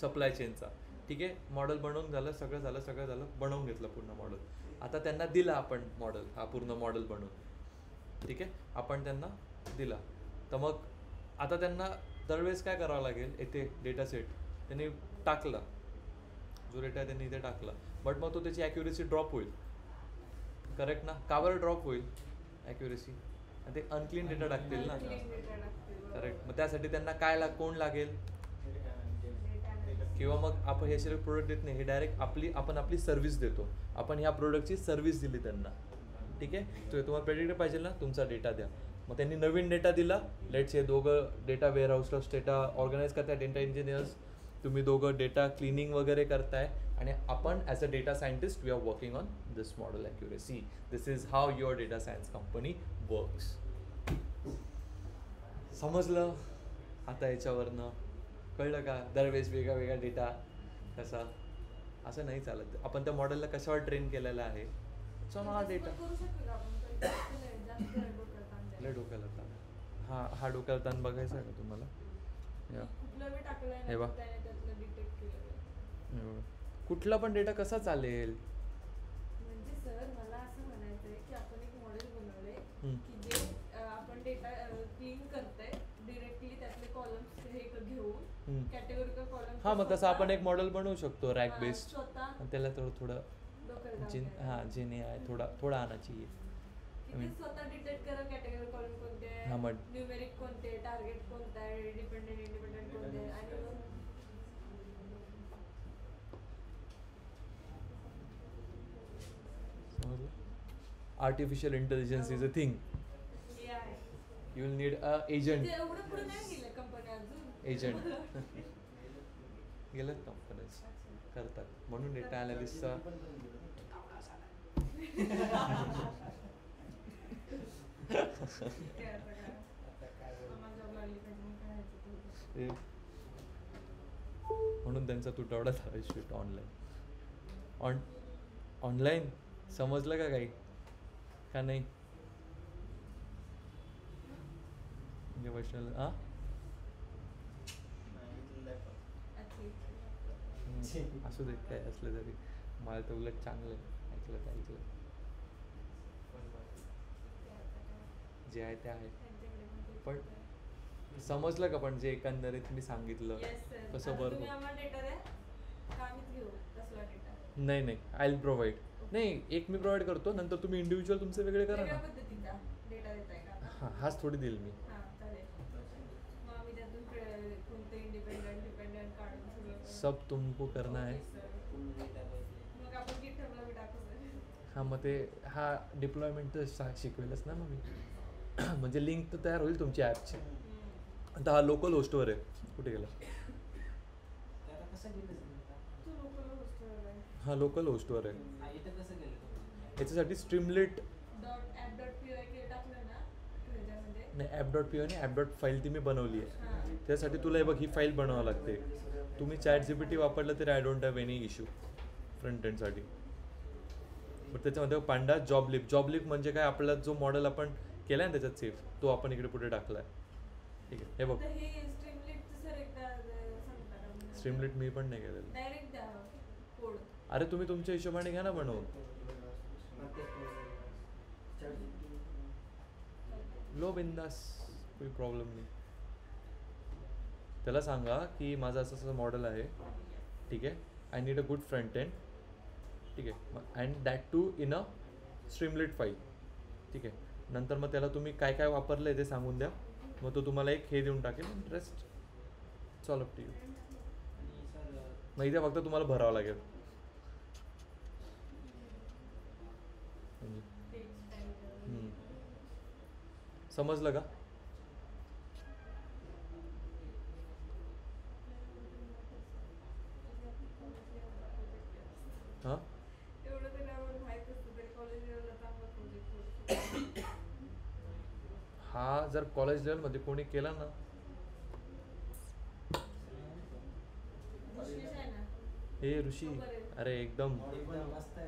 सप्लाय चेनचा. ठीक आहे, मॉडेल बनवून झालं, सगळं झालं, बनवून घेतलं पूर्ण मॉडेल. आता त्यांना दिला आपण मॉडेल, हा पूर्ण मॉडेल बनवून, ठीक आहे, आपण त्यांना दिला. तर मग आता त्यांना दरवेळेस काय करावं लागेल? येथे डेटा सेट त्यांनी टाकला, जो डेटा त्यांनी इथे टाकला, बट मग तो त्याची ॲक्युरेसी ड्रॉप होईल. करेक्ट ना? का बरं ड्रॉप होईल ॲक्युरेसी? आणि ते अनक्लीन डेटा टाकतील ना. करेक्ट. मग त्यासाठी त्यांना कोण लागेल? किंवा मग आपण हे सगळे प्रोडक्ट देत नाही, हे डायरेक्ट आपण आपली सर्व्हिस देतो. आपण ह्या प्रोडक्टची सर्व्हिस दिली त्यांना, ठीक आहे. तुम्हाला प्रेडिक्ट पाहिजे ना, तुमचा डेटा द्या. मग त्यांनी नवीन डेटा दिला. लेट्स हे दोघं डेटा वेअरहाऊसला डेटा ऑर्गनाईज करताय, डेटा इंजिनियर्स. तुम्ही दोघं डेटा क्लिनिंग वगैरे करताय आणि आपण as a data scientist we are working on this model accuracy. This is how your data science company works. समजलं आता याच्यावरनं? कळलं का? दरवेळेस वेगळा डेटा कसा? असं नाही चालत. आपण त्या मॉडेलला कशावर ट्रेन केलेला आहे? हा डेटा लय डोक्याला ताण. हा डोक्याला ताण बघायचा आहे का तुम्हाला? हे बघ, कुठला पण डेटा कसा चालेल? म्हणजे सर मला असं म्हणायचंय की आपण एक मॉडेल बनवलंय की जे आपण डेटा क्लीन करतंय डिरेक्टली त्यातले कॉलम्स हे घेऊन कॅटेगोरिकल कॉलम. हा, मग तसं आपण एक मॉडेल बनवू शकतो रॅक बेस्ड. स्वतः त्याला थोडं जिने आहे थोडा आणायची आहे. स्वतः डिटेक्ट करा कॅटेगरी कॉलम कोणते हा, मग न्यूमेरिक कोणते, टार्गेट कोणता आहे, डिपेंडेंट इंडिपेंडेंट कोणते आहे. आणि artificial intelligence is a thing. You will need a agent. एवढं पुढे नाही गेलं कंपनी अजून. एजंट गेलं कंपनीज करतात, म्हणून डेटा अनालिस्टचा म्हणून त्यांचा तुटवडा झाला शिफ्ट ऑनलाईन. समजलं का काही का नाही? म्हणजे वैष्णव असू दे, काय असलं तरी मला तर उलट चांगलं ऐकलं जे आहे ते आहे. पण समजलं का? पण जे एकंदरीत मी सांगितलं कसं बरं. नाही आय विल प्रोव्हाइड. नाही, एक मी प्रोव्हाइड करतो, नंतर तुम्ही इंडिव्हिज्युअल तुमचे वेगळे करा ना. हां, हाच थोडी देईल मी. सब तुमको करना है. हां मग ते हा डिप्लॉयमेंट तर शिकवेलच ना मग मी. म्हणजे लिंक तर तयार होईल तुमची ॲपची. आता हा लोकल होस्टवर आहे. कुठे गेला? ते आता कसं गेलं तुम्ही तू लोकल होस्टवर आहे. हा लोकल होस्टवर आहे. हा इथं कसं गेलं तुम्ही याच्यासाठी स्ट्रीमलेट .app.py टाकलं ना ह्याच्यामध्ये. नाही ॲप डॉट पी आणि ॲप डॉट फाईल ती मी बनवली आहे. हां. त्यासाठी तुला हे बघ ही फाईल बनवावं लागते. तुम्ही ChatGPT वापरलं तरी I don't have any issue front एंडसाठी. बट त्याच्यामध्ये पांडा जॉब लिप म्हणजे काय, आपला जो मॉडेल आपण केला आहे ना त्याच्यात सेफ, तो आपण इकडे पुढे टाकला आहे. ठीक आहे, हे बघ तर हे स्ट्रीमलेटचं सर एकदा सांगता का? स्ट्रीमलेट मी पण नाही केलेलं. डायरेक्ट द्या कोड. अरे तुम्ही तुमच्या हिशोबाने घ्या ना बनवून. लो बिंदास, काही प्रॉब्लेम नाही. त्याला सांगा की माझं असं असं मॉडेल आहे, ठीक आहे, I need a good front end, ठीक आहे, and that too in a Streamlit file, ठीक आहे. नंतर मग त्याला तुम्ही काय काय वापरलं आहे ते सांगून द्या, मग तो तुम्हाला एक हे देऊन टाकेल. Rest solve up to you. आणि सर मग इथे फक्त तुम्हाला भरावं लागेल. समजलं का? हां एवढं तरी आम्हाला माहित असतं तरी कॉलेज लेवलला चांगला प्रोजेक्ट होतो. हा जर कॉलेज लेवलमध्ये कोणी केला ना, विशेष आहे ना. हे ऋषी, अरे एकदम मस्त आहे